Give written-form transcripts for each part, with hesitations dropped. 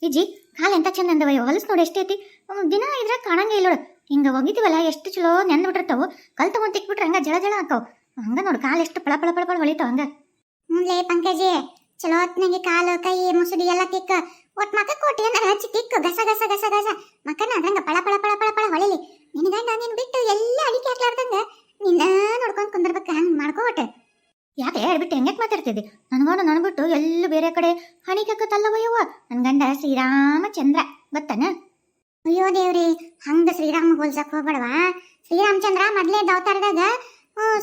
ವಿಜಿ ಕಾಲು ಎಂತ ಚಂದ ಅಂದವ ಹೊಲಸು ನೋಡಿ ಎಷ್ಟೈತಿ ದಿನ ಇದ್ರ ಕಾಣಂಗೆ ಇಲ್ಲ ನೋಡು. ಹಿಂಗ ಒಗಿತೀವಲ್ಲ ಎಷ್ಟು ಚಲೋ ನೆಂದ್ ಬಿಟ್ಟಿರ್ತಾವು. ಕಲ್ ತಗೊಂಡ್ ತಿಕ್ಬಿಟ್ರೆ ಹಂಗ ಜಳ ಜಳ ಹಾಕವು. ಹಂಗ ನೋಡು ಕಾಲು ಎಷ್ಟು ಪಳ ಪಳ ಪಳ ಪಳ ಹೊಳಿತಾವ ಹಂಗ. ಮುಂದೆ ಪಂಕಜಿ ಚಲೋ ಹೊತ್ನಾಗೆ ಕಾಲು ಕೈ ಮುಸುಡಿ ಎಲ್ಲ ತಿಕ್ಕ ಒಟ್ ಮಕ್ಕ ಕೊಟ್ಟಿ ಅಂದ್ರೆ ಹಚ್ಚಿ ತಿಕ್ಕು ಗಸ ಗಸ ಗಸ ಗಸ ಮಕ್ಕನ ಅದ್ರಂಗ ಪಳ ಪಳ ಪಳ ಪಳ ಪಳ ಹೊಳಿಲಿ. ನಿನ್ ಗಂಡ ನೀನ್ ಬಿಟ್ಟು ಎಲ್ಲ ಅಡಿಕೆ ಹಾಕ್ಲಾರ್ದಂಗ ನಿನ್ನ ನೋಡ್ಕೊಂಡ್ ಕುಂದಿರ್ಬೇಕ ಹಂಗ್ ಮಾಡ್ಕೋಟ. ಯಾಕೆ ಹೇಳ್ಬಿಟ್ಟು ಹೆಂಗೆ ಮಾತಾಡ್ತಿದ್ದಿ? ನನ್ಗೋಣ ನನ್ಬಿಟ್ಟು ಎಲ್ಲೂ ಬೇರೆ ಕಡೆ ಹಣಿಕತ್ತಲ್ಲವಯ್ಯವ್ವ. ನನ್ ಗಂಡ ಶ್ರೀರಾಮಚಂದ್ರ ಗೊತ್ತಾನ? ಅಯ್ಯೋ ದೇವ್ರಿ, ಹಂಗ ಶ್ರೀರಾಮ ಹೋಲ್ಸಕ್ ಹೋಗ್ಬೇಡವಾ. ಶ್ರೀರಾಮಚಂದ್ರ ಮೊದ್ಲೇ ಅವತಾರದಾಗ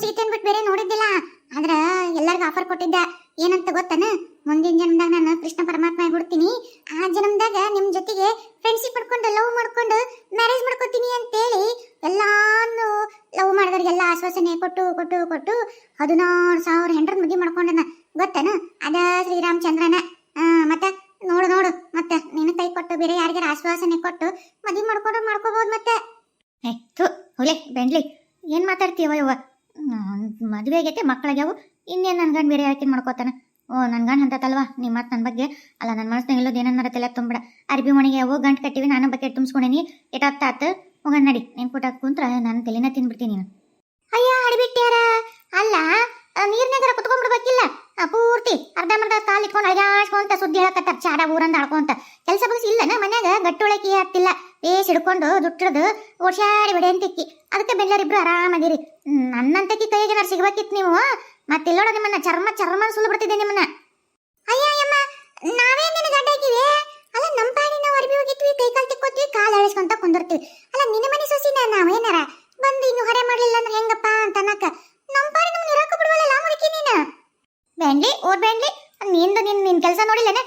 ಸೀತೆನ್ ಬಿಟ್ಟು ಬೇರೆ ನೋಡಿದ್ದಿಲ್ಲ. ಆದ್ರ ಎಲ್ಲರಿಗೂ ಆಫರ್ ಕೊಟ್ಟಿದ್ದ ಏನಂತ ಗೊತ್ತಾನ? ಮುಂದಿನ ಜನ್ಮದಾಗ ನಾನು ಕೃಷ್ಣ ಪರಮಾತ್ಮ ಹುಡ್ತೀನಿ, ಆ ಜನ್ಮದಾಗ ನಿಮ್ ಜೊತೆಗೆ ಫ್ರೆಂಡ್ಶಿಪ್ ಮಾಡ್ಕೊಂಡು ಲವ್ ಮಾಡ್ಕೊಂಡು ಮ್ಯಾರೇಜ್ ಮಾಡ್ಕೊತೀನಿ ಅಂತೇಳಿ ಎಲ್ಲಾನು ಲವ್ ಮಾಡಿದವ್ರಿಗೆಲ್ಲ ಆಶ್ವಾಸನೆ ಕೊಟ್ಟು ಕೊಟ್ಟು ಕೊಟ್ಟು 16,000 ಹೆಂಡ್ರನ್ ಮದುವೆ ಮಾಡ್ಕೊಂಡನ ಗೊತ್ತಾನ? ಅದ ಶ್ರೀರಾಮಚಂದ್ರನ. ಮತ್ತೆ ನೋಡು ನೋಡು ಮತ್ತೆ ನಿನ್ನ ಕೈ ಕೊಟ್ಟು ಬೇರೆ ಯಾರಿಗಾರ ಆಶ್ವಾಸನೆ ಕೊಟ್ಟು ಮದುವೆ ಮಾಡ್ಕೋಬಹುದು ಮತ್ತೆ. ಹೊಲೆ ಬೆಂಡ್ಲಿ ಏನ್ ಮಾತಾಡ್ತೀಯವ ಯವ್ವ? ಮದುವೆ ಆಗೈತೆ ಮಕ್ಕಳಾಗ್ಯಾವು, ಇನ್ನೇನು ನನ್ನ ಗಂಡು ಬೇರೆ ಯಾಕೆ ಮಾಡ್ಕೋತಾನ? ನನ್ನ ಗಂಡು ಅಂತಲ್ವಾ ನಿಮ್ಮ ಮಾತು ನನ್ನ ಬಗ್ಗೆ ಅಲ್ಲ. ನನ್ನ ಮನಸ್ಸಿನಾಗ ಇಲ್ಲೋದು ಏನನ್ನಾರ ತಲೆ ತುಂಬಿಡ. ಅರ್ಬಿ ಮಣಿಗೆ ಅವು ಗಂಟು ಕಟ್ಟಿವಿ, ನಾನು ಬಕೆಟ್ ತುಂಬಿಸ್ಕೊಂಡೇನಿ. ಎಟಾತ್ತಾತು ಹೋಗೋಣ ನಡಿ. ನೀನು ಪುಟ ಕುಂತ್ರ ನಾನು ತಲೆನ ತಿಂದ್ಬಿಡ್ತೀನಿ ನೀನು. ಅಯ್ಯ ಅಡಿಬಿಟ್ಟ್ಯಾರ ಅಲ್ಲ, ನೀರ್ನಾಗರ ಕುತ್ಕೊಂಡ್ಬಿಡ್ಬೇಕಿಲ್ಲ ಪೂರ್ತಿ ಅರ್ಧಂಬರ್ಧ ಕಾಲ್ ಇಟ್ಕೊಂಡು ಅಳಗಾಡ್ಸ್ಕೊಂತ ಸುದ್ದಿ ಹೇಳಕತ್ತಾರ ಚಾಡ ಊರಂದ ಆಡ್ಕೊಂತ. ಕೆಲಸ ಬಗ್ಸಿ ಇಲ್ಲನ ಮನ್ಯಾಗ ಗಟ್ಟೊಳಕಿ ಆಗ್ತಿಲ್ಲ, ಬೇಸ್ ಹಿಡ್ಕೊಂಡು ದುಟ್ಟಿಡ್ದು ಓಡ್ಸಾಡಿ ಬಿಡೆ ಅಂತಿಕ್ಕಿ. ಅದಕ್ಕೆ ಬೆಲ್ಲರಿಬ್ರು ಆರಾಮದಿರಿ. ನನ್ನಂತಕಿ ಕೈಗೆ ಏನಾರು ಸಿಗ್ಬೇಕಿತ್ತು ನೀವು. ಮತ್ತೆಲ್ಲೋಡ ನಿಮ್ಮನ್ನ ಚರ್ಮ ಚರ್ಮ ಸುಲು ಬಿಡ್ತಿದ್ದೆ ನಿಮ್ಮನ್ನ. ಅಯ್ಯಮ್ಮ ನಾವೇನ್ ನಿನ್ನ ಗಡ್ಡ ಹಾಕಿವಿ ಅಲ್ಲ, ನಮ್ಮ ಪಾಡಿ ನಾವು ಅರ್ಬಿ ಹೋಗಿದ್ವಿ, ಕೈ ಕಾಲು ತಿಕ್ಕೋತೀವಿ, ಕಾಲು ಅಳಿಸ್ಕೊಂತ ಕುಂದಿರ್ತೀವಿ. ಅಲ್ಲ ನಿನ್ನ ಮನೆ ಸೊಸಿನ ನಾವೇನಾರ ಬಂದು ಇನ್ನು ಹೊರೆ ಮಾಡ್ಲಿಲ್ಲ ಅಂದ್ರೆ ಹೆಂಗಪ್ಪ ಅಂತ ಅನ್ನಕ ನಮ್ಮ ಪಾಡಿ ನಮ್ಗೆ ಇರಾಕ ಬಿಡುವಲ್ಲ ಮುದುಕಿ ನೀನು. ಬ್ಯಾಂಡ್ಲಿ ಓದ್ ಬ್ಯಾಂಡ್ಲಿ, ನಿನ್ ಕೆಲಸ ನೋಡಿಲ್ಲೇನೆ?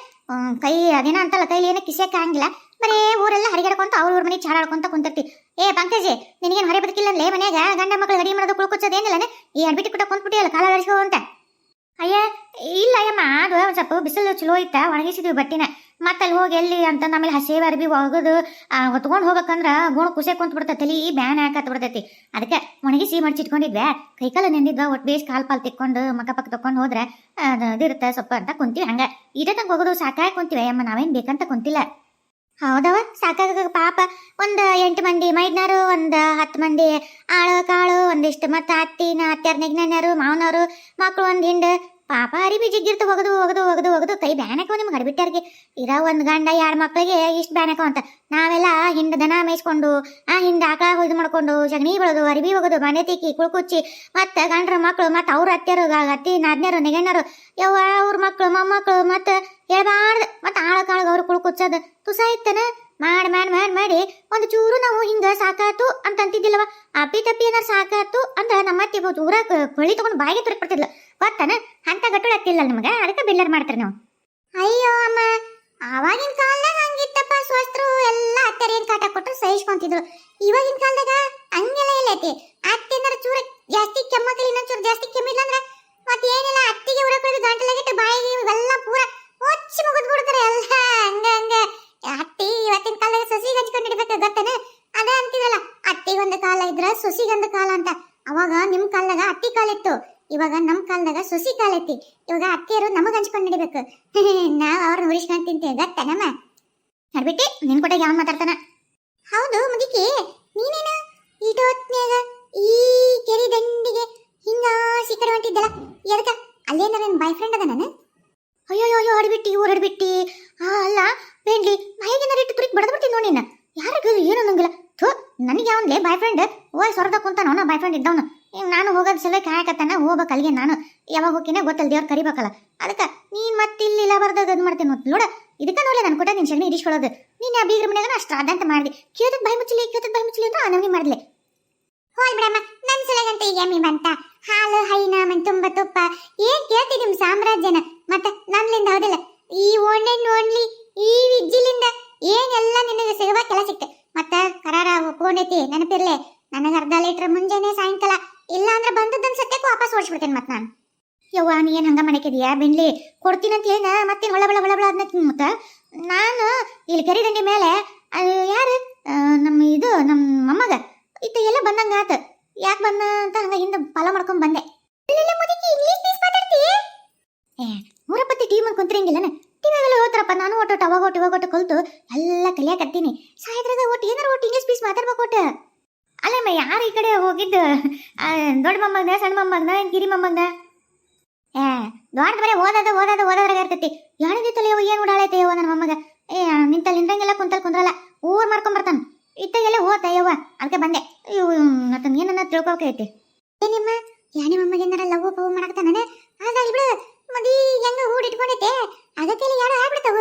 ಕೈ ಅದೇನ ಅಂತಲ್ಲ, ಕೈಲಿ ಏನೋ ಕಿಸೆಕ್ಕೆ ಹಂಗಿಲ್ಲ, ಬರೇ ಊರೆಲ್ಲ ಹರಿಗಾಡ್ಕೊಂತ ಅವ್ರ ಮನೆ ಚಾಡಾಡ್ಕೊಂತ ಕುಂತಿರ್ತಿ. ಏ ಪಂಕಜಿ, ನಿನಗೇನು ಹೊರೆ ಬದುಕಿಲ್ಲ ಅನ್ಲೇ ಮನ್ಯಾಗ? ಗಂಡ ಮಕ್ಕಳು ರೆಡಿ ಮಾಡೋದು ಕುಳ್ಕೊಚ್ಚೋದು ಏನಿಲ್ಲನೆ? ಈ ಅಡ್ಬಿಟ್ಟು ಕುಟ್ಟ ಕುಂತ್ಬಿಟ್ಟಿಯಲ್ಲ ಕಾಲ ಅಳಿಸ್ಕೋ ಅಂತ. ಅಯ್ಯ ಇಲ್ಲ ಅಯ್ಯಮ್ಮ, ಅದು ಒಂದು ಸ್ವಲ್ಪ ಬಿಸಿಲು ಚಲೋ ಇತ್ತ, ಒಣಗಿಸಿದ್ವಿ ಬಟ್ಟಿನ. ಮತ್ತೆ ಅಲ್ಲಿ ಹೋಗಿ ಎಲ್ಲಿ ಅಂತ ಆಮೇಲೆ ಹಸೇವ ಅರ್ಬಿ ಒಗದು ಹೊತ್ಕೊಂಡು ಹೋಗಕ್ಕಂದ್ರ ಗೋಣ ಕುಸೆ ಕುಂತ ಬಿಡ್ತೈತಿ, ತಲಿ ಬ್ಯಾನ್ ಹಾಕತ್ ಬಿಡ್ತೈತಿ. ಅದಕ್ಕೆ ಒಣಗಿಸಿ ಮಡ್ಚಿಟ್ಕೊಂಡಿದ್ವೆ. ಕೈಕಾಲ ನೆಂದಿದ್ವ ಒಟ್ಟು ಬೇಸ್ ಕಾಲ್ ಪಾಲ್ ತಿಕ್ಕೊಂಡು ಮಕ್ಕ ಪಕ್ಕ ತಕೊಂಡು ಹೋದ್ರೆ ಅದಿರುತ್ತೆ ಸೊಪ್ಪ ಅಂತ ಕುಂತೀವಿ. ಹಂಗ ಇಟಂಗೆ ಹೋಗೋದು ಸಾಕಾಗಿ ಕುಂತೀವಿ ಅಯ್ಯಮ್ಮ, ನಾವೇನು ಬೇಕಂತ ಕುಂತಿಲ್ಲ. ಹೌದವ ಸಾಕಾಗ ಪಾಪ. ಒಂದು 8 ಮಂದಿ ಮೈದ್ನಾರು, ಒಂದು 10 ಮಂದಿ ಆಳು ಕಾಳು, ಒಂದಿಷ್ಟು ಮತ್ತೆ ಅತ್ಯಾರ ನೆಗ್ನರು ಮಾವನವರು ಮಕ್ಕಳು ಒಂದು ಹಿಂಡು. ಪಾಪ ಅರಿಬಿ ಜಿಗ್ಗಿರ್ತು ಒಗದು ಒಗದು ಒಗದು ಒಗದು ಕೈ ಬ್ಯಾನಕವ ನಿಮ್ಗೆ ಅಡಿಬಿಟ್ಟಾರಿಗೆ. ಇರೋ ಒಂದು ಗಂಡ 2 ಮಕ್ಕಳಿಗೆ ಇಷ್ಟು ಬ್ಯಾನಕವ ಅಂತ. ನಾವೆಲ್ಲ ಹಿಂಡು ದನ ಮೇಯಿಸ್ಕೊಂಡು ಹಿಂಡು ಆಕಳ ಇದು ಮಾಡ್ಕೊಂಡು ಸಗಣಿ ಬೆಳೆದು ಅರಿಬಿ ಒಗದು ಮನೆ ತಿಕ್ಕಿ ಕುಳ್ಕುಚ್ಚಿ ಮತ್ತೆ ಗಂಡ್ರ ಮಕ್ಕಳು ಮತ್ತೆ ಅವ್ರ ಅತ್ತೆರು ಅತ್ತಿ ನಾದ್ನೇರು ನೆಗಣ್ಣರು ಯವ್ವ ಅವ್ರ ಮಕ್ಕಳು ಮೊಮ್ಮಕ್ಕಳು ಮತ್ತೆ ಹೇಳ್ಬಾರ್ದು ಮತ್ತೆ ಆಳು ಕಾಳು ಅವ್ರು ಕುಳ್ಕುಚ್ಚೋದು ತುಸ ಇತ್ತನ ಮಾಡಿ ಮಾಡಿ ಮಾಡಿ ಮಾಡಿ ಒಂದು ಚೂರು ನಾವು ಹಿಂಗ ಸಾಕಾತು ಅಂತ ಅಂತಿದ್ದಿಲ್ಲವ. ಅಪ್ಪಿ ತಪ್ಪಿ ಏನಾರು ಸಾಕಾತು ಅಂದ್ರೆ ನಮ್ಮ ಅತ್ತಿ ಊರ ಹೊಳಿ ತಗೊಂಡು ಬಾಯಿಗೆ ತುರಕ್ ಬಿಡ್ತಿದ್ಲು ಗೊತ್ತಾನ? ಅಂತ ಗಟ್ಟುಳ ಹತ್ತಿಲ್ಲ ನಿಮಗೆ, ಅದಕ್ಕೆ ಬಿಲ್ಲರ್ ಮಾಡ್ತೀರಿ ನಾವು. ಅಯ್ಯೋ ಅಮ್ಮ, ಆವಾಗಿನ ಕಾಲದಾಗ ಹಂಗಿತ್ತಪ್ಪ. ಸ್ವಸ್ಥರು ಎಲ್ಲ ಅತ್ತೆರ ಏನ್ ಕಾಟ ಕೊಟ್ಟರು ಸಹಿಸ್ಕೊಂತಿದ್ರು. ಇವಾಗಿನ ಕಾಲದಾಗ ಹಂಗೆಲ್ಲ ಎಲ್ಲೈತಿ. ಅತ್ತೆ ಏನಾರ ಚೂರ ಜಾಸ್ತಿ ಕೆಮ್ಮಕಲಿ, ಇನ್ನೊಂದು ಚೂರು ಜಾಸ್ತಿ ಕೆಮ್ಮಿಲ್ಲ ಅಂದ್ರೆ ಮತ್ತೆ ಏನಿಲ್ಲ ಅತ್ತಿಗೆ ಉರಕೊಳ್ಳಿ ಗಂಟಲಾಗಿಟ್ಟು ಬಾಯಿಗೆ ಇವೆಲ್ಲ ಪೂರ ಹೊಚ್ಚಿ ಮುಗಿದ್ ಬಿಡ್ತಾರೆ ಎಲ್ಲ. ಹಂಗ ಹಂಗ ಅತ್ತಿ ಇವತ್ತಿನ ಕಾಲದಾಗ ಸೊಸಿಗೆ ಹಂಚ್ಕೊಂಡು ಹಿಡಿಬೇಕು ಗೊತ್ತಾನೆ? ಅದೇ ಅಂತಿದ್ರಲ್ಲ, ಅತ್ತಿಗೊಂದು ಕಾಲ ಇದ್ರ ಸೊಸಿಗೊಂದು ಕಾಲ ಅಂತ. ಅವಾಗ ನಿಮ್ ಕಾಲದಾಗ ಅತ್ತಿ ಕಾಲಿತ್ತು, ಇವಾಗ ನಮ್ ಕಾಲದಾಗ ಸೊಸಿ ಕಾಲ ಐತಿ. ಇವಾಗ ಅತ್ತಿಯರು ನಮಗ್ ಹಂಚ್ಕೊಂಡು ಹಿಡಿಬೇಕು. ನಾವ್ ಅವ್ರನ್ನ ಉಳಿಸ್ಕೊಂಡ್ ತಿಂತೇವೆ ಗೊತ್ತಾನಮ್ಮ. ನಡ್ಬಿಟ್ಟಿ ನಿನ್ ಕೊಟ್ಟಾಗ ಯಾವನ್ ಮಾತಾಡ್ತಾನ? ಹೌದು ಮುದುಕಿ, ನೀನೇನು ಇಟೊತ್ನ್ಯಾಗ ಈ ಕೆರಿ ದಂಡಿಗೆ ಹಿಂಗ ಸಿಕ್ಕಡೆ ಹೊಂಟಿದ್ದಲ್ಲ, ಎದಕ್ಕ? ಅಲ್ಲೇನಾರ ನನ್ ಬಾಯ್ ಫ್ರೆಂಡ್ ಅದ ನಾನು? ಅಯ್ಯೋ ಅಡ್ಬಿಟ್ಟಿ ಊರ್ ಅಡ್ಬಿಟ್ಟಿ. ಅಲ್ಲ ಬೇಂಡ್ಲಿ ಬಾಯಿಗೇನಾರ ಇಟ್ಟು ತುರಿಕ್ ಬಡದ್ಬಿಡ್ತೀನಿ ನೋಡಿ ನಿನ್ನ. ಯಾರಿಗೂ ಏನು ನಂಗಿಲ್ಲ. ಥೂ, ನನಗೆ ಯಾವನ್ಲೇ ಬಾಯ್ ಫ್ರೆಂಡ್? ಓಯ್ ಸ್ವರ್ದ ಕುಂತಾನ ಅವನ ಬಾಯ್ ಫ್ರೆಂಡ್ ಇದ್ದವನು. ನಾನು ಹೋಗೋದು ಸಲ ಕಾಯಕತ್ತಾನ, ಹೋಗ್ಬೇಕು ಅಲ್ಲಿಗೆ. ನಾನು ಯಾವಾಗ ಹೋಗಿನೇ ಗೊತ್ತಲ್ಲ, ದೇವ್ರು ಕರಿಬೇಕಲ್ಲ. ಅದಕ್ಕೆ ನೀನ್ ಮತ್ತೆ ಇಲ್ಲ ಬರ್ದಾಗ ಅದು ಮಾಡ್ತೇನೆ ನೋಡ. ಇದಕ್ಕೆ ನೋಡ್ಲಿ ನಾನು ಕೊಟ್ಟ ನಿನ್ ಸಗಣಿ ಇಡಿಸ್ಕೊಳ್ಳೋದು. ನೀನು ಆ ಬೀಗ್ರ ಮನೆಯಾಗ ಅಷ್ಟು ಅದಂತ ಮಾಡಿದೆ. ಕೇಳದ್ ಬಾಯಿ ಮುಚ್ಚಲಿ ಅಂತ ನವನಿ ಮಾಡ್ಲೆ. ಹೋಲ್ ಬಿಡಮ್ಮ, ನನ್ ಸಲಗಂತ ಈಗ ಎಮ್ಮಿ ಬಂತ. ಹಾಲು ಹೈನ ಮನ್ ತುಂಬ ತುಪ್ಪ ಏನ್ ಕೇಳ್ತಿ ನಿಮ್ ಸಾಮ್ರಾಜ್ಯನ. ಮತ್ತೆ ನನ್ಲಿಂದ ಹೌದಿಲ್ಲ, ಈ ಓಣ್ಲಿ ಈ ವಿಜ್ಜಿಲಿಂದ ಏನೆಲ್ಲ ನಿನಗೆ ಸಿಗುವ ಕೆಲ ಸಿಕ್ತೆ. ಮತ್ತ ಕರಾರ ಒಪ್ಕೊಂಡೈತಿ ನೆನಪಿರ್ಲೆ. ನನಗೆ ಅರ್ಧ ಲೀಟರ್ ಮುಂಜಾನೆ ಸಾಯಂಕಾಲ, ಇಲ್ಲ ಅಂದ್ರೆ ಬಂದದ್ದನ್ ಸತ್ಯಕ್ಕೂ ವಾಪಸ್ ಓಡಿಸ್ಬಿಡ್ತೇನೆ ಮತ್ತೆ ನಾನು. ಯವ್ವ ನೀ ಏನ್ ಹಂಗ ಮಾಡಕಿದೀಯಾ ಬೆಂಡ್ಲಿ? ಕೊಡ್ತೀನಂತ ಏನ ಮತ್ತೆ ಹೊಳ ಬಳ ಬಳ ಬಳ ಅದನ್ನ ಮತ್ತ ನಾನು ಇಲ್ಲಿ ಕೆರೆ ದಂಡಿ ಮೇಲೆ ಯಾರು ನಮ್ಮ ಮೊಮ್ಮಗ ಇತ್ತ ಎಲ್ಲ ಬಂದಂಗ ಆತ. ಯಾಕೆ ಬಂದ ಅಂತ ಹಂಗ ಹಿಂದೆ ಫಾಲೋ ಮಾಡ್ಕೊಂಡ್ ಬಂದೆ. ಇಂಗ್ಲಿಷ್ ಪೀಸ್ ಮಾತಾಡ್ತಿ? ಮೂರಪ್ಪತ್ತಿ ಟೀಮ್ ಕುಂತ್ರಂಗಿಲ್ಲನ? ಟಿವಿಗೆಲ್ಲ ಹೋಗ್ತಾರಪ್ಪ. ನಾನು ಒಟ್ಟು ಅವಾಗ ಒಟ್ಟು ಕಲ್ತು ಎಲ್ಲ ಕಲಿಯಾಕತ್ತೀನಿ. ಸಾಯ್ದ್ರಾಗ ಒಟ್ಟು ಏನಾರ ಒಟ್ಟು ಇಂಗ್ಲೀಷ್ ಪೀಸ್ ಮಾತಾಡ್ಬೇಕು ಒಟ್ಟು. ಅಲ್ಲಮ್ಮ ಯಾರು ಈ ಕಡೆ ಹೋಗಿದ್ದು? ದೊಡ್ಡ ಮೊಮ್ಮಗನ, ಸಣ್ಣ ಮೊಮ್ಮಗನ, ಕಿರಿ ಮೊಮ್ಮಗನ? ದೊಡ್ಡ ಬರೀ ಓದೋದ್ರಾಗ ಇರ್ತೈತಿ. ಯಾಣಿದಿತ್ತಲ್ಲ ಏನು ಓಡಾಳೈತೆಯವ ನನ್ನ ಮೊಮ್ಮಗ. ನಿಂತಂಗೆಲ್ಲ ಕುಂದ್ರಲ್ಲ ಊರ್ ಮಾರ್ಕೊಂಬರ್ತಾನ. ಇತ್ತಾಗೆಲ್ಲ ಹೋತಯ್ಯವ್ವ, ಅದಕ್ಕೆ ಬಂದೆ. ಮತ್ತೆ ಏನನ್ನ ತಿಳ್ಕೊಳ್ಕೈತಿ. ನಿಮ್ಮ ಯಾಣಿ ಮೊಮ್ಮಗೇನಾರ ಲವ್ ಪವ್ ಮಾಡಾಕ್ತಾನೆ. ಅದಾಗಿ ಬಿಡು, ಮದಿ ಹೆಂಗ ಹೂಡಿಟ್ಕೊಂಡೈತೆ, ಅದಕ್ಕೆ ಯಾರು ಆಗ್ಬಿಡ್ತಾವ.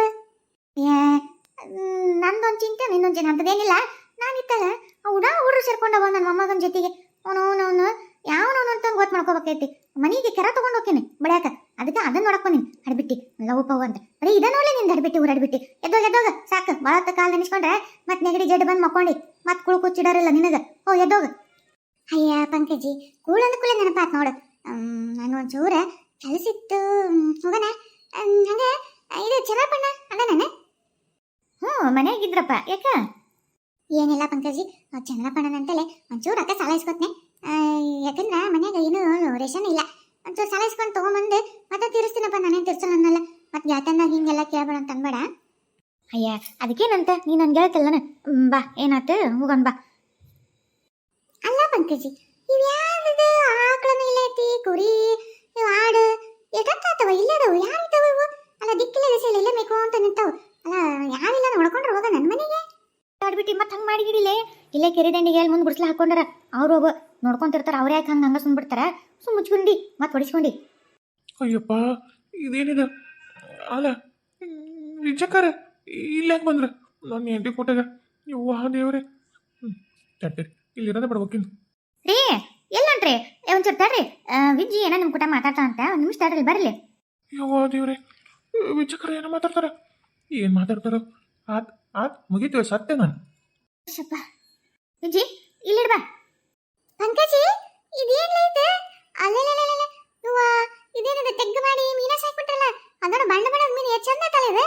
ನಂದೊಂದು ಚಿಂತೆ ನಿನ್ನೊಂದು ಚಿಂತೆ ಅಂತದೇನಿಲ್ಲ. ನಾನಿತ್ತಾಗ ಹುಡ್ರು ಸೇರ್ಕೊಂಡವ ನನ್ನ ಮೊಮ್ಮಗನ ಜೊತೆಗೆ. ಅವನು ಯಾವನವನು ಅಂತ ಗೊತ್ತು ಮಾಡ್ಕೋಬೇಕೈತಿ. ಮನೆಗೆ ಕೆರ ತಗೊಂಡು ಹೋಗ್ತೀನಿ ಬಡಿಯಾಕ. ಅದಕ್ಕೆ ಅದನ್ನ ನೋಡಕ್ ಬಂದಿನಿ. ಹಡ್ಬಿಟ್ಟಿ ಲವ್ ಪವ್ ಅಂತ ಬರೀ ಇದ ನೋಡ್ಲಿ ನಿಂದ ಹಡ್ಬಿಟ್ಟಿ ಊರ್ ಹಡ್ಬಿಟ್ಟಿ. ಎದ್ದೋಗ ಸಾಕು. ಭಾಳತ್ತ ಕಾಲ ನೆನೆಸ್ಕೊಂಡ್ರೆ ಮತ್ತೆ ನೆಗಡಿ ಜಡ್ ಬಂದು ಮಕ್ಕೊಂಡಿ ಮತ್ತೆ ಕುಳು ಕುಚ್ಚಿಡಾರಿಲ್ಲ ನಿನಗ. ಎದ್ದೋಗ. ಅಯ್ಯ ಪಂಕಜಿ, ಕೂಳಂದ ಕೂಳೆ ನೆನಪಾತ್ ನೋಡು. ನಾನು ಒಂಚೂರ ಕೆಲಸಿತ್ತು, ಹೋಗಣ. ಹಂಗ ಇದು ಚಂದ್ರಪ್ಪಣ್ಣ ಅದ ಮನೆಯಾಗಿದ್ರಪ್ಪ. ಯಾಕ? ಏನಿಲ್ಲ ಪಂಕಜಿ, ಚಂದ್ರಪ್ಪಣ್ಣನಂತಲೇ ಒಂಚೂರು ಅಕ್ಕ ಸಾಲ ಇಸ್ಕೊತ್ನೆ. ಯಾಕಂದ್ರೆ ಮನ್ಯಾಗ ಏನು ರೇಷನ್ ಇಲ್ಲ. ಒಂಚೂರು ಸಾಲ ಇಸ್ಕೊಂಡು ತೊಗೊಂಬಂದು ಮತ್ತೆ ತೀರಿಸ್ತೀನಪ್ಪ. ನಾನೇನು ತೀರ್ಸಲ್ಲ ಅನ್ನಲ್ಲ. ಮತ್ತೆ ಗಾತಂದಾಗ ಹಿಂಗೆಲ್ಲ ಕೇಳ್ಬೇಡ ಅಂತ ಅನ್ಬೇಡ. ಅಯ್ಯ ಅದಕ್ಕೇನಂತ ನೀ ನನ್ಗೆ ಹೇಳ್ತಲ್ಲನ. ಬಾ, ಏನಾಯ್ತು ಹೋಗೋಣ ಬಾ. ಅಲ್ಲ ಪಂಕಜಿ, ಇವ್ಯಾವ್ದು ಆಕಳನು ಇಲ್ಲ ಐತಿ, ಕುರಿ ಆಡು ಎಷ್ಟಾಗ್ತಾವ ಇಲ್ಲೇ ಅದಾವು. ಯಾರಿದ್ದಾವ ಇವು? ಅಲ್ಲ ದಿಕ್ಕಿಲ್ಲ ದಿಸೆಲ್ಲ ಇಲ್ಲೇ ಮೇಕೋ ಅಂತ ನಿಂತಾವು. ಅಲ್ಲ ಯಾರಿಲ್ಲ ನೋಡ್ಕೊಂಡ್ರೆ ಹೋಗ ನನ್ನ ಮನೆಗೆ ಆಡ್ಬಿಟ್ಟು ಮತ್ತೆ ಹಂಗೆ ಮಾಡಿಗಿಡಿಲೆ. ಇಲ್ಲೇ ಕೆರೆ ದಂಡಿಗೆ ಮುಂದೆ ಗುಡ್ಸ್ಲ ಹಾಕೊಂಡಾರ. ಅವ್ರು ಒಬ್ಬ ನೋಡ್ಕೊಂತಿರ್ತಾರ. ಅವ್ರು ಯಾಕೆ ಹಂಗೆ ಸುಮ್ಬಿಡ್ತಾರ? ಮುಚ್ಕೊಂಡಿ ಮತ್ತೆ ಹೊಡಿಸ್ಕೊಂಡಿ. ಅಯ್ಯಪ್ಪ, ಇದೇನಿದೆ? ಅಲ್ಲ ನಿಜಕ್ಕಾರ ಇಲ್ಲಿ ಯಾಕೆ ಬಂದ್ರೆ ನಾನು ಹೆಂಡತಿ ಕೊಟ್ಟಾಗ? ಯವ್ವ ದೇವ್ರೆ. ತಡ್ರಿ, ಇಲ್ಲಿರೋದೇ ಬಿಡ್ಬೇಕಿಂದು. ರೀ ಎಲ್ಲಂಟ್ರಿ? ಒಂಚೂರು ತಡ್ರಿ. ವಿಜ್ಜಿ ಏನೋ ನಿಮ್ಮ ಕೂಟ ಮಾತಾಡ್ತಾ ಅಂತ. ಒಂದು ನಿಮಿಷ ತಡ್ರಿ, ಬರಲಿ. ಯವ್ವ ದೇವ್ರೆ, ವಿಜಯಕರ ಏನೋ ಮಾತಾಡ್ತಾರ. ಏನು ಮಾತಾಡ್ತಾರ? ಮುಗೀತೀವಿ, ಸತ್ಯ ನಾನು. ವಿಜ್ಜಿ ಇಲ್ಲಿಡ್ ಬಾ. ಪಂಕಜಿ ಇದೇನ್ಲೈತೆ? ಅಲ್ಲಲ್ಲ ಇದೇನಿದೆ? ತೆಗ್ಗು ಮಾಡಿ ಮೀನ ಸಾಕ್ಬಿಟ್ರಲ್ಲ, ಅದನ್ನ ಬಣ್ಣದ ಮೀನು ಎಷ್ಟು ಚಂದ ತಲೆ ಇದೆ.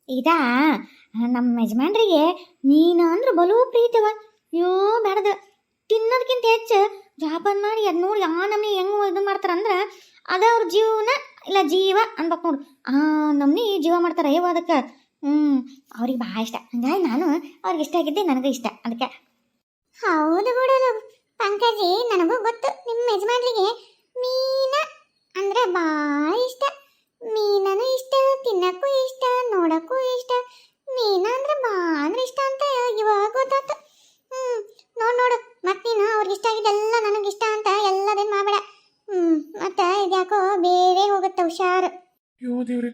ಇದಾ ನಮ್ಮ ಯಜಮಾನ್ರಿಗೆ ನೀನು ಅಂದ್ರೆ ಬಲೂ ಪ್ರೀತಿವ. ಅಯ್ಯೋ ಬೇಡದ, ತಿನ್ನೋದಕ್ಕಿಂತ ಹೆಚ್ಚು ಜಾಪಾನ್ ಮಾಡಿ ಅದು ನೋಡಿ ಆ ನಮ್ನಿ ಹೆಂಗೆ ಇದು ಮಾಡ್ತಾರಂದ್ರೆ ಅದ ಅವ್ರ ಜೀವನ ಇಲ್ಲ ಜೀವ ಅನ್ಬೇಕು ನೋಡು. ಆ ನಮ್ನಿ ಜೀವ ಮಾಡ್ತಾರೆ ಅಯ್ಯವ. ಅದಕ್ಕೆ ಅವ್ರಿಗೆ ಭಾಳ ಇಷ್ಟ. ಹಂಗಾಗಿ ನಾನು ಅವ್ರಿಗೆ ಇಷ್ಟ ಆಗಿದ್ದೆ, ನನಗೂ ಇಷ್ಟ. ಅದಕ್ಕೆ ಹೌದು ಬಿಡೋದು ಪಂಕಜಿ, ನನಗೂ ಗೊತ್ತು ನಿಮ್ಮ ಯಜಮಾನ್ರಿಗೆ ಮೀನ ಅಂದ್ರೆ ಭಾಳ ಇಷ್ಟ. ಮೀನೂ ಇಷ್ಟ, ತಿನ್ನಕ್ಕೂ ಇಷ್ಟ, ನೋಡಕ್ಕೂ ಇಷ್ಟ. ಮೀನ ಅಂದ್ರೆ ಭಾಳ ಇಷ್ಟ ಅಂತ ಇವಾಗ ಗೊತ್ತಾಯ್ತು. ನೋಡು ಮತ್ತೆ ನೀನು ಅವ್ರಿಗೆ ಇಷ್ಟ ಆಗಿದ್ದೆಲ್ಲ ನನಗಿಷ್ಟ ಅಂತ ಎಲ್ಲದೇನು ಮಾಡಬೇಡ. ಮತ್ತೆ ಇದ್ಯಾಕೋ ಬೇರೆ ಹೋಗುತ್ತೆ, ಹುಷಾರು. ಯೋ ದೇವ್ರೆ,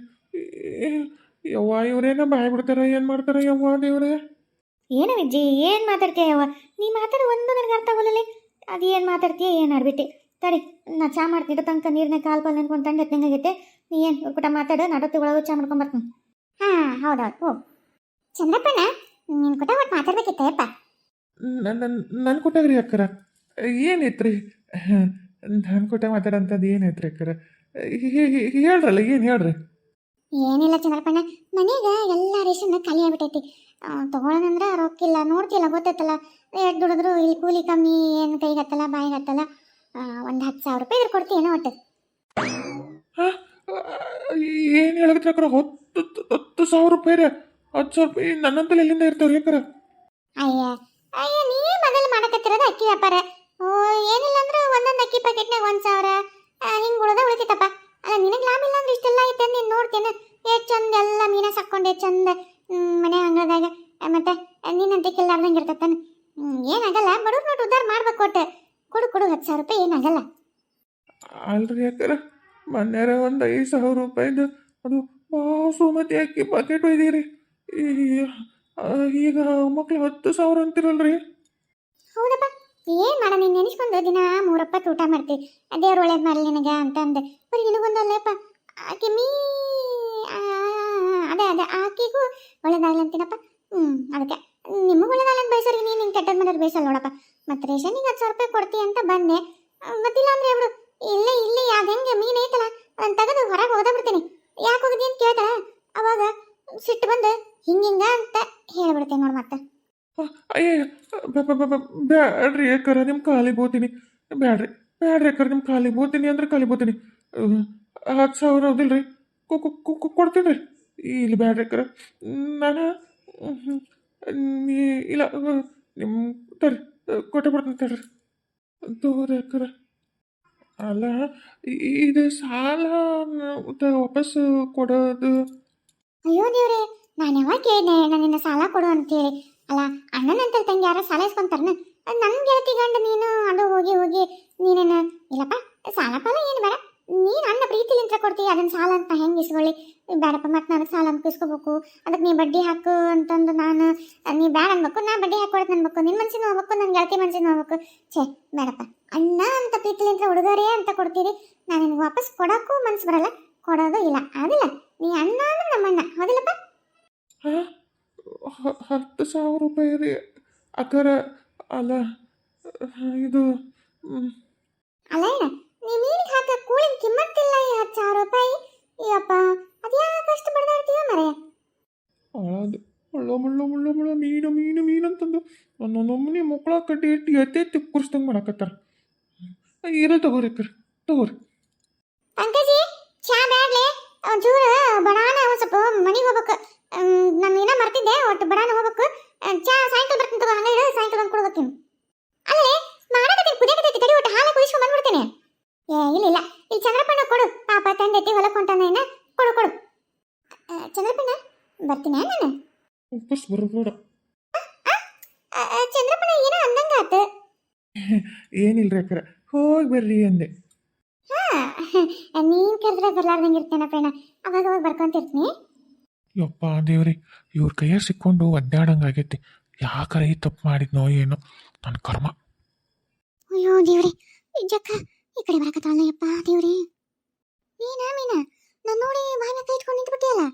ಯವ್ವ ಇವ್ರೇನ ಬಾಯ್ ಬಿಡ್ತಾರ, ಏನು ಮಾಡ್ತಾರ? ಯವ್ವ ದೇವ್ರೆ. ಏನು ವಿಜ್ಜಿ ಏನು ಮಾತಾಡ್ತೀಯವ್ವ? ನೀ ಮಾತಾಡೋ ಒಂದು ನನಗೆ ಅರ್ಥ ಆಗೋಲ್ಲೇ. ಅದು ಏನು ಮಾತಾಡ್ತೀಯ ಏನು ಆಡ್ಬಿಟ್ಟು. ತಡಿ, ನಾ ಚಾ ಮಾಡ್ತಿದ್ದ ತನಕ ನೀರನ್ನ ಕಾಲು ಪಾಲು ನೆನ್ಕೊಂಡು ತಂಡು ಎತ್ತಂಗಾಗೈತೆ. ನೀ ಏನು ಊಟ ಮಾತಾಡು, ನಡತ್ತಿ ಒಳಗೆ ಚಾ ಮಾಡ್ಕೊಂಬರ್ತೀನಿ. ಹೌದೌದು. ಓ ಚಂದ್ರಪ್ಪಣ್ಣ, ನಿನ್ನ ಕೂಟ ಒಟ್ಟು ಮಾತಾಡ್ಬೇಕಿತ್ತಪ್ಪ. ನನ್ನ ಕೊಟ್ಟಾಗ್ರಿ ಅಕ್ಕರ ಏನೈತ್ರಿ? ನಾನು ಕೊಟ್ಟ ಮಾತಾಡೋಂಥದ್ದು ಏನೈತ್ರಿ ಅಕ್ಕರ? ಹೇಳ್ರಲ್ಲ, ಏನು ಹೇಳ್ರಿ? ಏನಿಲ್ಲ ಚಂದ್ರಪ್ಪಣ್ಣ, ಮನೆಗೆ ಎಲ್ಲ ರೇಷನ್ ಖಾಲಿ ಆಗ್ಬಿಟ್ಟೈತಿ. ತೊಗೊಳೋದಂದ್ರೆ ರೊಕ್ಕಿಲ್ಲ, ನೋಡ್ತಿಲ್ಲ, ಗೊತ್ತೈತಲ್ಲ. ಎಷ್ಟು ದುಡಿದ್ರು ಇಲ್ಲಿ ಕೂಲಿ ಕಮ್ಮಿ, ಏನು ಕೈಗೆ ಹತ್ತಲ್ಲ ಬಾಯಿಗೆ ಹತ್ತಲ್ಲ. ಒಂದು 10,000 ರೂಪಾಯಿ ಇದ್ರೆ ಕೊಡ್ತೀಯೇನೋ ಒಟ್ಟು. ಏನು ಹೇಳಕತ್ರಿ ಅಕ್ಕರ? 10,000 ರೂಪಾಯಿ ರೀ? 10,000 ರೂಪಾಯಿ ನನ್ನಂತಲ್ಲಿ ಎಲ್ಲಿಂದ ಇರ್ತಾವ್ರಿ ಅಕ್ಕರ? ಅಯ್ಯ ನೀ ಮೊದಲು ಮಾಡಕತ್ತಿರೋದು ಅಕ್ಕಿ ವ್ಯಾಪಾರ. ಏನಿಲ್ಲ ಅಂದ್ರೆ ಒಂದೊಂದು ಅಕ್ಕಿ ಪ್ಯಾಕೆಟ್ನಾಗ 1,000 ಹಿಂಗೆ ಉಳಿತೈತಪ್ಪ. ಅಲ್ಲ ನಿನಗೆ ಲಾಭ ಇಲ್ಲ ಅಂದ್ರೆ ಇಷ್ಟೆಲ್ಲ ಐತೆ ನೀನು ನೋಡ್ತೇನೆ. ಎಷ್ಟು ಚಂದ ಎಲ್ಲ ಮೀನ ಸಾಕ್ಕೊಂಡೆ ಚಂದ ಮನೆ ಅಂಗಳದಾಗ. ಮತ್ತೆ ನೀನಂತೆ ಕೆಲ್ಲಾರ್ದಂಗೆ ಇರ್ತೈತಾನೆ. ಏನಾಗಲ್ಲ, ಬಡವ್ರ ನೋಟ್ ಉದ್ದಾರ ಮಾಡ್ಬೇಕು. ಕೊಟ್ಟು ಕೊಡು 10,000 ರೂಪಾಯಿ ಏನಾಗಲ್ಲ. ಅಲ್ರಿ ಅಕ್ಕರ, ಮೊನ್ನೆರ ಒಂದು 5,000 ರೂಪಾಯಿದು ಅದು ಬಾಸುಮತಿ ಅಕ್ಕಿ ಪ್ಯಾಕೆಟ್ ಒಯ್ದೀರಿ. ಈಗ ಮಕ್ಳು 10,000 ಅಂತಿರಲ್ರಿ? ಹೌದಪ್ಪ, ಏನು ಮಾಡ, ನೀನು ನೆನೆಸ್ಕೊಂಡು ದಿನ 3 ಹೊತ್ತು ಊಟ ಮಾಡ್ತೀವಿ. ದೇವ್ರು ಒಳ್ಳೇದು ಮಾಡಲಿ ನಿನಗೆ ಅಂತಂದು. ಬರೀ ನಿನಗೊಂದಲ್ಲಪ್ಪ ಆಕೆ ಅದೇ ಆಕೆಗೂ ಒಳ್ಳೇದಾಗಲಿ ಅಂತೀನಪ್ಪ. ಅದಕ್ಕೆ ನಿಮಗೆ ಒಳ್ಳೇದಾಗಲಿ ಅಂತ ಬಯಸೋರಿಗೆ ನೀನು ಹಿಂಗೆ ಕೆಟ್ಟದ್ದು ಮಾಡೋರು ಬೇಸಲ್ಲ ನೋಡಪ್ಪ. ಮತ್ತು ರೇಷನಿಗೆ 10,000 ರೂಪಾಯಿ ಕೊಡ್ತೀವಿ ಅಂತ ಬಂದೆ. ಗೊತ್ತಿಲ್ಲ ಅಂದ್ರೆ ಇವರು ಇಲ್ಲಿ ಅದು ಹೆಂಗೆ ಮೀನು ಐತಲ್ಲ ಅದನ್ನು ತೆಗೆದು ಹೊರಗೆ ಹೋಗ್ಬಿಡ್ತೀನಿ. ಯಾಕೆ ಹೋಗಿದ್ದಿ ಅಂತ ಕೇಳ್ತಾಳೆ. ಅವಾಗ ಸಿಟ್ಟು ಬಂದು ಹಿಂಗಿಂಗ ಅಂತ ಹೇಳ್ಬಿಡ್ತೇನೆ ನೋಡಿ. ಮತ್ತೆ ಅಯ್ಯ ಬ್ಯಾಡ್ರಿ ಅಕ್ಕರ, ನಿಮ್ಮ ಕಾಲಿಗೆ ಬೋತೀನಿ. ಬ್ಯಾಡ್ರಿ ಅಕ್ಕರ, ನಿಮ್ಮ ಕಾಲಿಗೆ ಬೋತೀನಿ ಅಂದ್ರೆ ಕಾಲಿಗೆ ಬೋತೀನಿ. 10,000 ಹೌದಿಲ್ರಿ? ಕೊಡ್ತೀನಿ ರೀ. ಇಲ್ಲಿ ಬ್ಯಾಡ್ರಿ ಅಕ್ಕರ ನಾನು ನೀ ಇಲ್ಲ ನಿಮ್ಮ ತರ್ರಿ ಕೊಟ್ಟೆ ಬರ್ತೀನಿ ತಡ್ರಿ ತಗೋರಿ ಅಕ್ಕರ ಅಲ್ಲ ಇದು ಸಾಲ ವಾಪಸ್ ಕೊಡೋದು ಅಯ್ಯೋ ದೇವ್ರೆ, ನಾನು ಯಾವಾಗ ಕೇಳಿದೆ ನನ್ನಿಂದ ಸಾಲ ಕೊಡು ಅಂತೇಳಿ? ಅಲ್ಲ, ಅಣ್ಣನಂತ ತಂಗಿ ಯಾರ ಸಾಲ ಇಸ್ಕೊಂತಾರನ? ನನ್ನ ಗೆಳತಿ ಗಂಡ ನೀನು ಅದು ಹೋಗಿ ಹೋಗಿ ನೀನೇನು ಇಲ್ಲಪ್ಪ ಸಾಲ ಪಾಲ ಏನು ಬೇಡ, ನೀನು ಅಣ್ಣ ಪ್ರೀತಿಲಿಂತ್ರ ಕೊಡ್ತೀವಿ ಅದನ್ನ ಸಾಲ ಅಂತ ಹೆಂಗೆ ಇಸ್ಕೊಳ್ಳಿ? ಬೇಡಪ್ಪ, ಮತ್ತೆ ನನಗೆ ಸಾಲ ಅಂತ ಇಸ್ಕೋಬೇಕು, ಅದಕ್ಕೆ ನೀ ಬಡ್ಡಿ ಹಾಕು ಅಂತಂದು ನಾನು ನೀ ಬೇಡ ಅನ್ಬೇಕು, ನಾ ಬಡ್ಡಿ ಹಾಕೊಡೋದು ಅನ್ಬೇಕು, ನಿನ್ನ ಮನ್ಸಿನ ಹೋಗ್ಬೇಕು, ನನ್ನ ಗೆಳತಿ ಮನ್ಸಿನ ಹೋಗ್ಬೇಕು. ಛೇ ಬೇಡಪ್ಪ, ಅಣ್ಣ ಅಂತ ಪ್ರೀತಿಲಿಂತ್ರ ಉಡುಗೊರೆ ಅಂತ ಕೊಡ್ತೀರಿ, ನಾನು ನಿನಗೆ ವಾಪಸ್ ಕೊಡೋಕ್ಕೂ ಮನ್ಸು ಬರಲ್ಲ, ಕೊಡೋದು ಇಲ್ಲ. ಆಗಿಲ್ಲ, ನೀ ಅಣ್ಣ ಅಂದ್ರೆ ನಮ್ಮಣ್ಣ, ಹೌದಿಲ್ಲಪ್ಪ? ಹಾಂ 10,000 ರೂಪಾಯಿ ರೀ ಅಕ್ಕರ. ಅಲ್ಲ ಇದು ಅಲ್ಲ ಅಣ್ಣ, ನೀ ಮೀನಿಗೆ ಹಾಕ ಕೂಳಿನ ಕಿಮ್ಮತ್ತಿಲ್ಲ ಈ 10,000 ರೂಪಾಯಿ. ಅಯ್ಯಪ್ಪ, ಅದ್ಯಾಕೆ ಅಷ್ಟು ಬಡ್ದಾಡ್ತೀವ ಮರೆ? ಅದು ಮುಳ್ಳು ಮುಳ್ಳು ಮುಳ್ಳು ಮುಳ್ಳು ಮೀನು ಮೀನು ಮೀನು ಅಂತಂದು ಒಂದೊಂದೊಮ್ಮೆ ಮಕ್ಕಳ ಕಡ್ಡಿ ಇಟ್ಟು ಎತ್ತಿ ಕುರ್ಸ್ದಂಗೆ ಮಾಡಕತ್ತಾರ. ಇರೋ ತಗೋರಿ ಅಕ್ಕರ, ತಗೋರಿ. ಪಂಕಜಿ, ಚಾ ಬ್ಯಾಡ್ಲೆ, ಒಂಚೂರು ಬಡಾನ ಒಂದು ಸ್ವಲ್ಪ ಮನೆಗೆ ಹೋಗ್ಬೇಕು. ನಾನು ಏನೋ ಮರ್ತಿದ್ದೆ, ಒಟ್ಟು ಬಡಾನ ಹೋಗ್ಬೇಕು. ಚಾ ಸಾಯಂಕಾಲ ಬರ್ತೀನಿ ತಗೋ, ಹಂಗೆ ಇಡು, ಸಾಯಂಕಾಲ ಬಂದು ಕೊಡ್ಬೇಕೀನಿ. ಅಲ್ಲೇ ಮಾಡಕತ್ತೀನಿ, ಕುದಿಯಕತ್ತೈತಿ, ತಡಿ ಒಟ್ಟು ಹಾಲು ಕುದಿಸ್ಕೊಂಡು ಬಂದ್ಬಿಡ್ತೇನೆ. ಇಲ್ಲ ಇಲ್ಲ, ಇಲ್ಲಿ ಚಂದ್ರಪ್ಪಣ್ಣ ಕೊಡು, ಪಾಪ ತಂದೈತಿ ಹೊಲಕ್ಕೆ ಹೊಂಟಾನ, ಏನ ಕೊಡು ಕೊಡು. ಚಂದ್ರಪ್ಪಣ್ಣ ಬರ್ತೀನಿ ನಾನು. ವಾಪಸ್ ಬರ್ಬೇಡ. ಚಂದ್ರಪ್ಪಣ್ಣ ಏನೋ ಅಂದಂಗಾತು. ಏನಿಲ್ರಿ ಅಕ್ಕರ, ಹೋಗಿ ಬರ್ರಿ ಅಂದೆ. ನೀನ್ ಕರೆದ್ರೆ ಬರ್ಲಾರ್ದಂಗೆ ಇರ್ತೇನೆ ಪ್ರೇಣ, ಅವಾಗ ಅವಾಗ ಬರ್ಕೊಂತಿರ್ತೀನಿ. ಯಪ್ಪ ದೇವ್ರಿ, ಇವ್ರ ಕೈಯಾಗ ಸಿಕ್ಕೊಂಡು ಒದ್ದಾಡಂಗೆ ಆಗೈತಿ. ಯಾಕರ ಈ ತಪ್ಪು ಮಾಡಿದ್ನೋ ಏನೋ, ನನ್ನ ಕರ್ಮ. ಅಯ್ಯೋ ದೇವ್ರಿ, ನಿಜಕ್ಕ ಈ ಕಡೆ ಬರಕತ್ತಾಳ ಯಪ್ಪ ದೇವ್ರಿ. ಮೀನಾ ನಾನು ನೋಡಿ ಬಾಯಿನ ಕೈ ಇಟ್ಕೊಂಡು ನಿಂತ್ಬಿಟ್ಟಿಯಲ್ಲ.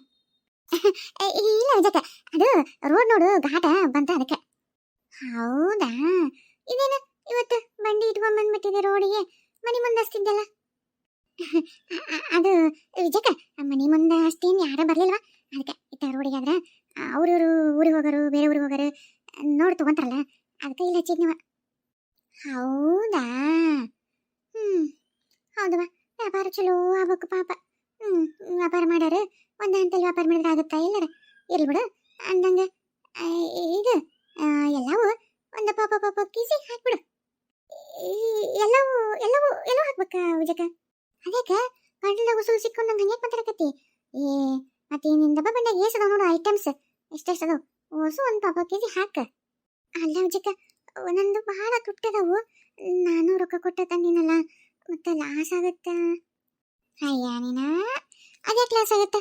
ಇಲ್ಲ ವಿಜಕ್ಕ, ಅದು ರೋಡ್ ನೋಡು ಘಾಟ ಬಂತ ಅದಕ್ಕೆ. ಹೌದಾ, ಇದೇನು ಇವತ್ತು ಬಂಡಿ ಇಟ್ಕೊಂಡ್ ಬಂದ್ಬಿಟ್ಟಿದೆ ರೋಡಿಗೆ, ಮನೆ ಮುಂದೆ ಹಸ್ತಿದ್ದಲ್ಲ. ಅದು ವಿಜಕ್ಕ, ಮನೆ ಮುಂದೆ ಹಸ್ತೀನಿ ಯಾರ ಬರ್ಲಿಲ್ವಾ, ಅದಕ್ಕೆ ಇತ್ತ ರೋಡಿಗೆ ಆದ್ರೆ ಅವ್ರವ್ರು ಊರಿಗೆ ಹೋಗೋರು, ಬೇರೆ ಊರಿಗೆ ಹೋಗೋರು ನೋಡಿ ತಗೊಂತಾರಲ್ಲ, ಅದಕ್ಕೆ ಇಲ್ಲ ಹಚ್ಚಿದ್ನವ. ಹೌದಾ, ಹೌದವ, ವ್ಯಾಪಾರ ಚಲೋ ಆಗ್ಬೇಕು ಪಾಪ. ವ್ಯಾಪಾರ ಮಾಡ್ಯಾರ, ಒಂದು ಹಂತಲ್ಲಿ ವ್ಯಾಪಾರ ಮಾಡಿದ್ರೆ ಆಗುತ್ತಾ ಎಲ್ಲರ? ಇರ್ಲಿ ಬಿಡು ಅಂದಂಗ. ಇದು ಎಲ್ಲವೂ ಒಂದು ಪಾಪ ಪಾಪ ಕಿಸಿ ಹಾಕ್ಬಿಡು. ಎಲ್ಲವೂ ಎಲ್ಲವೂ ಎಲ್ಲವೂ ಹಾಕ್ಬೇಕ ವಿಜಕ? ಅದ್ಯಾಕ ಗಂಟಲ ಉಸುಲು ಸಿಕ್ಕೊಂಡು ನಂಗೆ ಹಂಗೆ ಮಾತಾಡಕತ್ತಿ? ಮತ್ತೆ ನಿನ್ನ ದಬ್ಬ ಬಂದಾಗ ಏಸದ ನೋಡು ಐಟಮ್ಸ್, ಎಷ್ಟೆಷ್ಟದವು ಹೊಸು ಒಂದು ಪಾಪ ಕೆಜಿ ಹಾಕ. ಅಲ್ಲ ವಿಜಕ, ಒಂದೊಂದು ಬಹಳ ತುಟ್ಟದವು, ನಾನು ರೊಕ್ಕ ಕೊಟ್ಟ ತಂದಿನಲ್ಲ, ಮತ್ತೆ ಲಾಸ್ ಆಗುತ್ತ. ಅಯ್ಯ ನೀನ ಅದ್ಯಾಕೆ ಲಾಸ್ ಆಗುತ್ತ?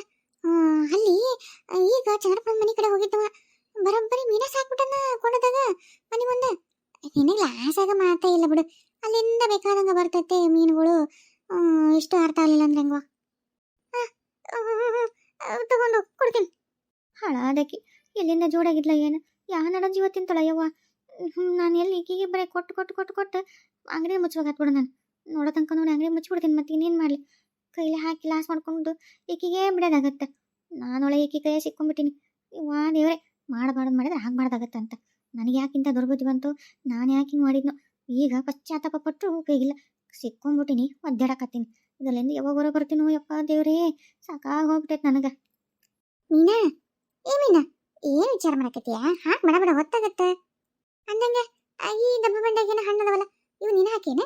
ಅಲ್ಲಿ ಈಗ ಚಂದ್ರಪ್ಪನ ಮನೆ ಕಡೆ ಹೋಗಿದ್ದವ, ಬರೋಬ್ಬರಿ ಮೀನ ಸಾಕ್ಬಿಟ್ಟನ ಕೊಂಡದಾಗ ಮನೆ ಮುಂದೆ. ನಿನಗೆ ಲಾಸ್ ಆಗ ಮಾತಾ ಇಲ್ಲ ಬಿಡು, ಅಲ್ಲಿಂದ ಬೇಕಾದಂಗ ಬರ್ತೈತೆ ಮೀನುಗಳು. ಇಷ್ಟು ಅರ್ಥ ಆಗಲಿಲ್ಲ ಅಂದ್ರೆ ಹೆಂಗೋ? ತಗೊಂಡು ಕೊಡ್ತೀನಿ. ಹಾಳಾದಕಿ ಎಲ್ಲಿಂದ ಜೋಡಾಗಿದ್ಲ ಏನು, ಯಾ ನಡ ಜೀವ ತಿಂತಾಳ ಯವ್ವ. ನಾನು ಎಲ್ಲಿ ಈಕಿಗೆ ಬರೀ ಕೊಟ್ಟು ಕೊಟ್ಟು ಕೊಟ್ಟು ಕೊಟ್ಟು ಅಂಗಡಿ ಮುಚ್ಚಬೇಕು ಹತ್ಬಿಡು. ನಾನು ನೋಡೋ ತನಕ ನೋಡಿ ಅಂಗಡಿ ಮುಚ್ಚಿಬಿಡ್ತೀನಿ. ಮತ್ತೆ ಇನ್ನೇನು ಮಾಡಲಿ, ಕೈಲಿ ಹಾಕಿ ಲಾಸ್ ಮಾಡ್ಕೊಂಡು ಈಕಿಗೆ ಬಿಡೋದಾಗತ್ತೆ. ನಾನೊಳಗೆ ಈಕಿ ಕೈಯ ಸಿಕ್ಕೊಂಡ್ಬಿಟ್ಟಿನಿ. ವಾ ದೇವ್ರೆ, ಮಾಡಬಾರ್ದು ಮಾಡಿದ್ರೆ ಆಗಬಾರ್ದಾಗತ್ತೆ ಅಂತ. ನನಗೆ ಯಾಕಿಂತ ದುರ್ಬುದ್ಧಿ ಬಂತು, ನಾನು ಯಾಕೆ ಹಿಂಗೆ ಮಾಡಿದ್ನು? ಈಗ ಪಶ್ಚಾತ್ತಾಪ ಪಟ್ಟರು ಉಪಯೋಗಿಲ್ಲ, ಸಿಕ್ಕೊಂಡ್ಬಿಟ್ಟಿನಿ, ಒದ್ದಾಡಕತ್ತೀನಿ. ಇದರಿಂದ ಯಾವಾಗ ಬರ್ತೀನೋ ಯಪ್ಪ ದೇವ್ರೇ, ಸಾಕಾಗಿ ಹೋಗ್ಬಿಟ್ಟೈತೆ ನನಗೆ. ಮೀನಾ, ಮೀನಾ, ಏನ್ ವಿಚಾರ ಮಾಡಕತ್ತೀಯ? ಹಾಕ್ ಬಡ ಬಡ ಹೊತ್ತಾಗತ್ತೆ ಅಂದಂಗೆ. ಈ ಡಬ್ಬ ಬಂಡಾಗ ಏನೋ ಹಣ್ಣದವಲ್ಲ, ಇವು ನೀನು ಹಾಕೇನೆ?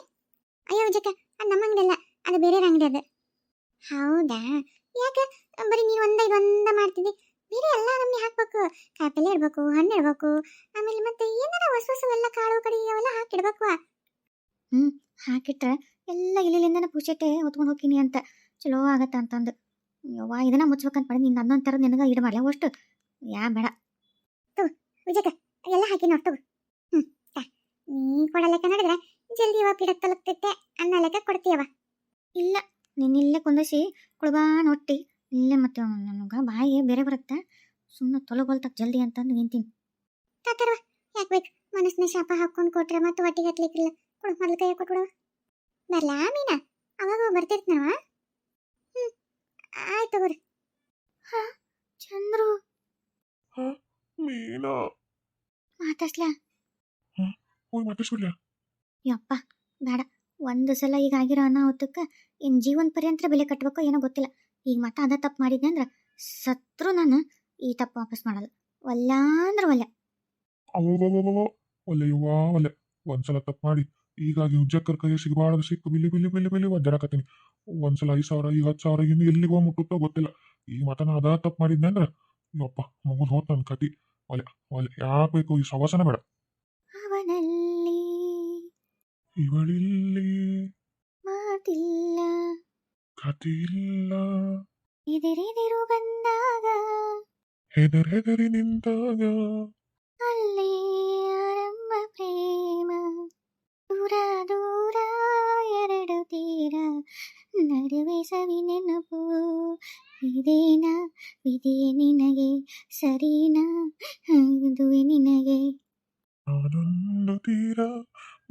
ಅಯ್ಯೋ ವಿಜಕ್ಕ, ಅದು ನಮ್ಮ ಅಂಗಡಿ ಅಲ್ಲ, ಅದು ಬೇರೆ ಅಂಗಡಿ ಅದು. ಹೌದಾ, ಯಾಕೆ ಬರೀ ನೀನು ಒಂದ ಮಾಡ್ತಿದ್ದಿ? ಬೇರೆ ಎಲ್ಲ ನಮ್ಗೆ ಹಾಕ್ಬೇಕು, ಕಾಯಿಪಲ್ಲೆ ಇಡ್ಬೇಕು, ಹಣ್ಣು ಇಡ್ಬೇಕು, ಆಮೇಲೆ ಮತ್ತೆ ಏನಾರ ಹೊಸ ಹೊಸವೆಲ್ಲ ಕಾಳು ಕಡಿ ಅವೆಲ್ಲ ಹಾಕಿಡ್ಬೇಕು. ಹಾಕಿಟ್ರೆ ಎಲ್ಲ ಇಲ್ಲಿಂದನೇ ಪೂಚೆಟ್ಟೆ ಹೊತ್ಕೊಂಡು ಹೋಗ್ತೀನಿ ಅಂತ ಚಲೋ ಆಗತ್ತ ಅಂತಂದು. ಯವ್ವ, ಇದನ್ನ ಮುಚ್ಬೇಕಂತ ಮಾಡಿ ನಿನ್ನ ಅದೊಂದು ಥರ ನಿನಗೆ ಇಡು ಮಾಡಲ ಅಷ್ಟು ಯಾ ಬೇಡ. ವಿಜಯಕ ಎಲ್ಲ ಹಾಕಿ ನೋಡ್ತಗು. ನೀ ಕೊಡ ಲೆಕ್ಕ ನೋಡಿದ್ರೆ ಜಲ್ದಿ ಇವಾಗ ಪಿಡಕ್ ತಲುಪ್ತೈತೆ ಅನ್ನೋ ಲೆಕ್ಕ ಕೊಡ್ತೀಯವ. ಇಲ್ಲ, ನೀನು ಇಲ್ಲೇ ಕುಂದಿಸಿ ಕುಳಬಾ ನೋಟ್ಟಿ ಇಲ್ಲೇ, ಮತ್ತೆ ನನಗೆ ಬಾಯಿ ಬೇರೆ ಬರುತ್ತೆ. ಸುಮ್ಮನೆ ತೊಲಗೋಲ್ತಕ್ ಜಲ್ದಿ ಅಂತಂದು ನಿಂತೀನಿ. ತಾತರ್ವ ಯಾಕೆ ಬೇಕು? ಮನಸ್ಸಿನ ಶಾಪ ಹಾಕೊಂಡು ಕೊಟ್ರೆ ಮತ್ತೆ ಒಟ್ಟಿಗೆ ಹತ್ಲಿಕ್ಕಿಲ್ಲ. ಕೊಡು, ಮೊದಲು ಕೈಯಾಗ ಕೊಟ್ಬಿಡವ. ಬರ್ಲಾ ಮೀನಾ? ಅವಾಗ ಬರ್ತಿರ್ತೀನವ. ಆಯ್ತು ತಗೋರಿ. ಹಾ ಚಂದ್ರು, ಮೀನಾ ಮಾತಾಡ್ಸ್ಲಾ? ಹೋಗಿ ಮಾತಾಡ್ಸ್ಬಿಡ್ಲ? ಯಪ್ಪ ಬೇಡ, ಒಂದು ಸಲ ಈಗ ಆಗಿರೋ ಅನಾಹುತಕ್ಕೆ ಇನ್ನು ಜೀವನ ಪರ್ಯಂತರ ಬೆಲೆ ಕಟ್ಟಬೇಕೋ ಏನೋ ಗೊತ್ತಿಲ್ಲ. ಈಗ ಮತ್ತೆ ಅದ ತಪ್ಪು ಮಾಡಿದ್ನೆ ಅಂದ್ರೆ ಸತ್ರು ನಾನು ಈ ತಪ್ಪು ವಾಪಸ್ ಮಾಡಲ್ಲ. ಒಲ್ಲ ಅಂದ್ರೆ ಒಲ್ಲ. ಅವೋ ಒಲ್ಲೆ ಯುವಾ ಒಲ್ಲೆ. ಒಂದ್ಸಲ ತಪ್ಪು ಮಾಡಿ ಹೀಗಾಗಿ ಉಜ್ಜಕ್ಕರ ಕೈ ಸಿಗಬಾರ್ದು, ಸಿಕ್ಕು ಬಿಲ್ಲಿ ಬಿಲ್ಲಿ ಬಿಲ್ಲಿ ಬಿಲ್ಲಿ ಒದ್ದಾಡಕತ್ತೀನಿ. ಒಂದ್ಸಲ 5,000 ಈಗ 10,000 ಇನ್ನು ಎಲ್ಲಿಗೆ ಹೋಗಿ ಮುಟ್ಟುತ್ತೋ ಗೊತ್ತಿಲ್ಲ. ಈ ಮಾತನ್ನ ಅದ ತಪ್ಪು ಮಾಡಿದ್ನೆ ಅಂದ್ರೆ ಯಪ್ಪ ಮುಗಿದು ಹೋತ್ ನನ್ನ ಕತಿ. ಒಲೆ ಒಲೆ ಯಾಕೆ ಬೇಕು ಈ ಸವಾಸನ ಬೇಡ. ಅವನಲ್ಲಿ ಇವಳಿಲ್ಲಿ ಮಾತಿಲ್ಲ, ಕತಿ ಇಲ್ಲ, ಎದುರೆದುರು ಬಂದಾಗ ಹೆದರಿ ನಿಂತಾಗ ಅಲ್ಲೇ ಆರಂಭ ಪ್ರೇಮ. ದೂರ ದೂರ ಎರಡು ತೀರ, ನಡುವೆ ಸವಿ ನೆನಪು. ಇದೇನಾ ವಿಧಿಯೇ ನಿನಗೆ, ಸರಿನಾ ಇದುವೆ ನಿನಗೆ. ನಾನೊಂದು ತೀರ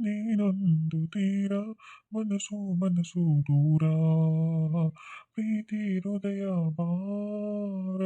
ನೀನೊಂದು ತೀರ, ಮನಸ್ಸು ಮನಸ್ಸು ದೂರ, ಪ್ರೀತಿ ಹೃದಯ ಭಾರ.